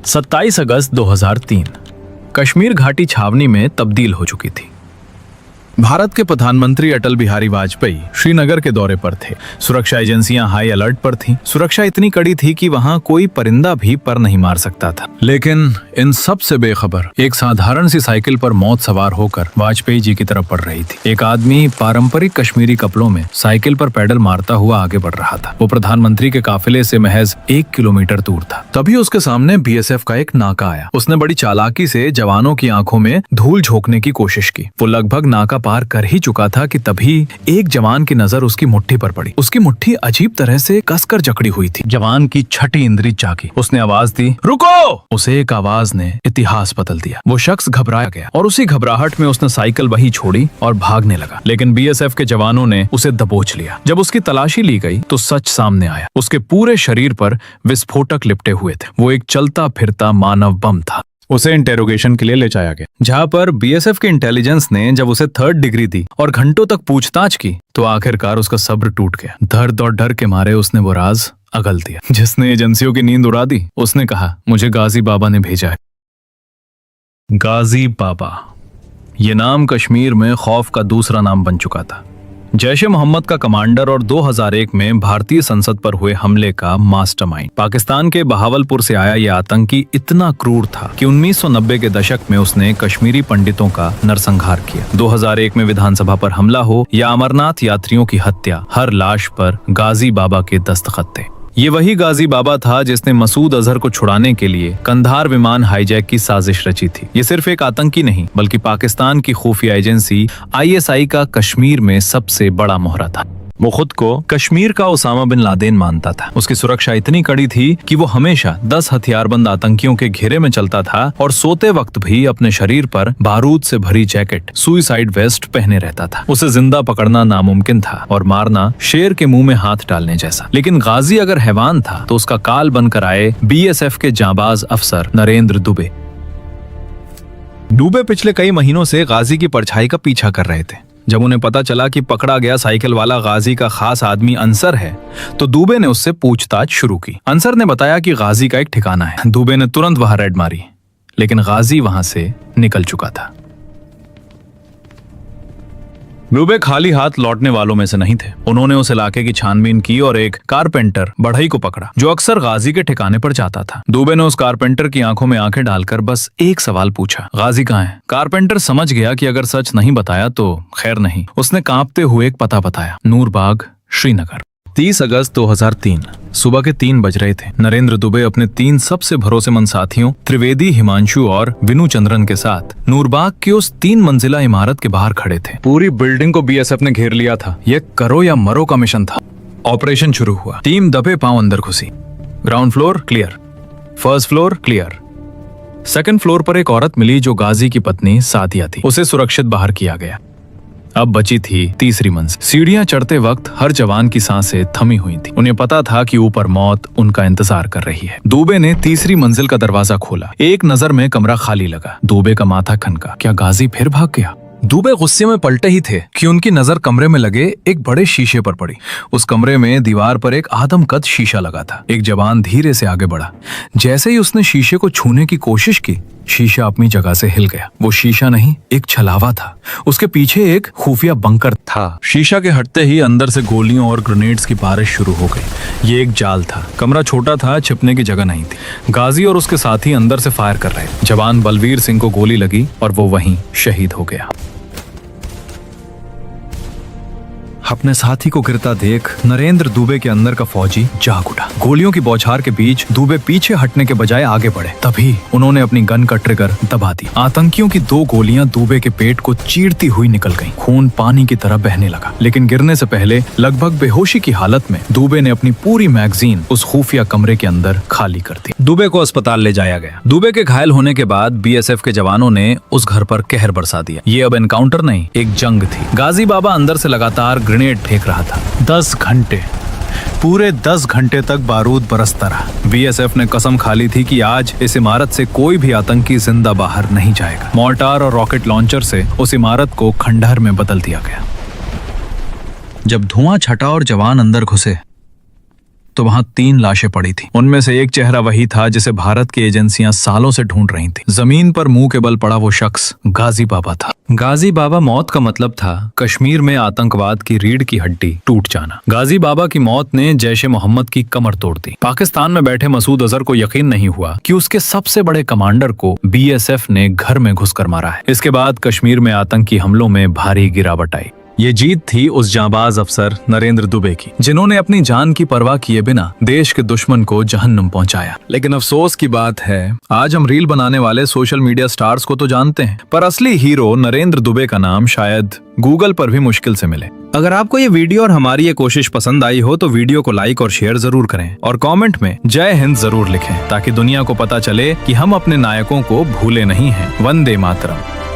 27 अगस्त 2003 कश्मीर घाटी छावनी में तब्दील हो चुकी थी। भारत के प्रधानमंत्री अटल बिहारी वाजपेयी श्रीनगर के दौरे पर थे। सुरक्षा एजेंसियां हाई अलर्ट पर थीं। सुरक्षा इतनी कड़ी थी कि वहां कोई परिंदा भी पर नहीं मार सकता था। लेकिन इन सब से बेखबर एक साधारण सी साइकिल पर मौत सवार होकर वाजपेयी जी की तरफ बढ़ रही थी। एक आदमी पारंपरिक कश्मीरी कपड़ों में साइकिल पर पैडल मारता हुआ आगे बढ़ रहा था। वो प्रधानमंत्री के काफिले से महज 1 किलोमीटर दूर था। तभी उसके सामने बीएसएफ का एक नाका आया। उसने बड़ी चालाकी से जवानों की आंखों में धूल झोंकने की कोशिश की। वो लगभग नाका पार कर ही चुका था कि तभी एक जवान की नजर उसकी मुट्ठी पर पड़ी। उसकी मुट्ठी अजीब तरह से कसकर जकड़ी हुई थी। जवान की छठी इंद्री जागी। उसने आवाज दी, रुको! उसे एक आवाज ने इतिहास बदल दिया। वो शख्स घबराया गया और उसी घबराहट में उसने साइकिल वहीं छोड़ी और भागने लगा। लेकिन बीएसएफ के जवानों ने उसे दबोच लिया। जब उसकी तलाशी ली गई तो सच सामने आया। उसके पूरे शरीर पर विस्फोटक लिपटे हुए थे। वो एक चलता फिरता मानव बम था। उसे इंटेरोगेशन के लिए ले जाया गया, जहां पर बीएसएफ के इंटेलिजेंस ने जब उसे 3rd डिग्री दी और घंटों तक पूछताछ की तो आखिरकार उसका सब्र टूट गया। दर्द और डर के मारे उसने वो राज अगल दिया जिसने एजेंसियों की नींद उड़ा दी। उसने कहा, मुझे गाजी बाबा ने भेजा है। गाजी बाबा, ये नाम कश्मीर में खौफ का दूसरा नाम बन चुका था। जैश-ए मोहम्मद का कमांडर और 2001 में भारतीय संसद पर हुए हमले का मास्टरमाइंड। पाकिस्तान के बहावलपुर से आया यह आतंकी इतना क्रूर था कि 1990 के दशक में उसने कश्मीरी पंडितों का नरसंहार किया। 2001 में विधानसभा पर हमला हो या अमरनाथ यात्रियों की हत्या, हर लाश पर गाजी बाबा के दस्तखत थे। ये वही गाजी बाबा था जिसने मसूद अजहर को छुड़ाने के लिए कंधार विमान हाईजैक की साजिश रची थी। ये सिर्फ एक आतंकी नहीं बल्कि पाकिस्तान की खुफिया एजेंसी आईएसआई का कश्मीर में सबसे बड़ा मोहरा था। वो खुद को कश्मीर का ओसामा बिन लादेन मानता था। उसकी सुरक्षा इतनी कड़ी थी कि वो हमेशा 10 हथियारबंद आतंकियों के घेरे में चलता था और सोते वक्त भी अपने शरीर पर बारूद से भरी जैकेट, सुइसाइड वेस्ट पहने रहता था। उसे जिंदा पकड़ना नामुमकिन था और मारना शेर के मुंह में हाथ डालने जैसा। लेकिन गाजी अगर हैवान था तो उसका काल बनकर आए बीएसएफ के जांबाज अफसर नरेंद्र दुबे। दुबे पिछले कई महीनों से गाजी की परछाई का पीछा कर रहे थे। जब उन्हें पता चला कि पकड़ा गया साइकिल वाला गाजी का खास आदमी अंसर है तो दुबे ने उससे पूछताछ शुरू की। अंसर ने बताया कि गाजी का एक ठिकाना है। दुबे ने तुरंत वहां रेड मारी, लेकिन गाजी वहां से निकल चुका था। दुबे खाली हाथ लौटने वालों में से नहीं थे। उन्होंने उस इलाके की छानबीन की और एक कारपेंटर बढ़ई को पकड़ा जो अक्सर गाजी के ठिकाने पर जाता था। दुबे ने उस कारपेंटर की आंखों में आंखें डालकर बस एक सवाल पूछा, गाजी कहाँ है? कारपेंटर समझ गया कि अगर सच नहीं बताया तो खैर नहीं। उसने कांपते हुए एक पता बताया, नूरबाग, श्रीनगर। 30 अगस्त 2003 सुबह के 3 बज रहे थे। नरेंद्र दुबे अपने 3 सबसे भरोसेमंद साथियों त्रिवेदी, हिमांशु और विनु चंद्रन के साथ नूरबाग की उस 3 मंजिला इमारत के बाहर खड़े थे। पूरी बिल्डिंग को बीएसएफ ने घेर लिया था। यह करो या मरो का मिशन था। ऑपरेशन शुरू हुआ। टीम दबे पांव अंदर घुसी। Ground floor clear, first floor clear. Second floor पर एक औरत मिली जो गाजी की पत्नी सादिया थी। उसे सुरक्षित बाहर किया गया। अब बची थी तीसरी मंजिल। सीढ़ियां चढ़ते वक्त हर जवान की सांसें थमी हुई थी। उन्हें पता था कि ऊपर मौत उनका इंतजार कर रही है। दुबे ने तीसरी मंजिल का दरवाजा खोला। एक नजर में कमरा खाली लगा। दुबे का माथा खनका। क्या गाजी फिर भाग गया? दुबे गुस्से में पलटे ही थे कि उनकी नजर कमरे में लगे एक बड़े शीशे पर पड़ी। उस कमरे में दीवार पर एक आदमकद शीशा लगा था। एक जवान धीरे से आगे बढ़ा। जैसे ही उसने शीशे को छूने की कोशिश की, शीशा अपनी जगह से हिल गया। वो शीशा नहीं, एक छलावा था। उसके पीछे एक खुफिया बंकर था। शीशा के हटते ही अंदर से गोलियों और ग्रेनेड्स की बारिश शुरू हो गई। ये एक जाल था। कमरा छोटा था, छिपने की जगह नहीं थी। गाजी और उसके साथी अंदर से फायर कर रहे। जवान बलवीर सिंह को गोली लगी और वो वहीं शहीद हो गया। अपने साथी को गिरता देख नरेंद्र दुबे के अंदर का फौजी जाग उठा। गोलियों की बौछार के बीच दुबे पीछे हटने के बजाय आगे बढ़े। तभी उन्होंने अपनी गन का ट्रिगर दबा दी। आतंकियों की 2 गोलियां दुबे के पेट को चीरती हुई निकल गईं। खून पानी की तरह बहने लगा। लेकिन गिरने से पहले लगभग बेहोशी की हालत में दुबे ने अपनी पूरी मैगजीन उस खुफिया कमरे के अंदर खाली कर दी। दुबे को अस्पताल ले जाया गया। दुबे के घायल होने के बाद बीएसएफ के जवानों ने उस घर पर कहर बरसा दिया। ये अब एनकाउंटर नहीं, एक जंग थी। गाजी बाबा अंदर से लगातार ग्रेनेड फेंक रहा था। 10 घंटे, पूरे 10 घंटे तक बारूद बरसता रहा। बीएसएफ ने कसम खा ली थी कि आज इस इमारत से कोई भी आतंकी जिंदा बाहर नहीं जाएगा। मोर्टार और रॉकेट लॉन्चर से उस इमारत को खंडहर में बदल दिया गया। जब धुआं छटा और जवान अंदर घुसे तो वहाँ 3 लाशें पड़ी थी। उनमें से एक चेहरा वही था जिसे भारत की एजेंसियां सालों से ढूंढ रही थी। जमीन पर मुंह के बल पड़ा वो शख्स गाजी बाबा था। गाजी बाबा मौत का मतलब था कश्मीर में आतंकवाद की रीढ़ की हड्डी टूट जाना। गाजी बाबा की मौत ने जैशे मोहम्मद की कमर तोड़ दी। पाकिस्तान में बैठे मसूद अजहर को यकीन नहीं हुआ कि उसके सबसे बड़े कमांडर को बीएसएफ ने घर में घुसकर मारा है। इसके बाद कश्मीर में आतंकी हमलों में भारी गिरावट आई। ये जीत थी उस जांबाज अफसर नरेंद्र दुबे की, जिन्होंने अपनी जान की परवाह किए बिना देश के दुश्मन को जहन्नुम पहुंचाया। लेकिन अफसोस की बात है, आज हम रील बनाने वाले सोशल मीडिया स्टार्स को तो जानते हैं, पर असली हीरो नरेंद्र दुबे का नाम शायद गूगल पर भी मुश्किल से मिले। अगर आपको ये वीडियो और हमारी ये कोशिश पसंद आई हो तो वीडियो को लाइक और शेयर जरूर करें और कमेंट में जय हिंद जरूर लिखें, ताकि दुनिया को पता चले कि हम अपने नायकों को भूले नहीं हैं। वंदे मातरम।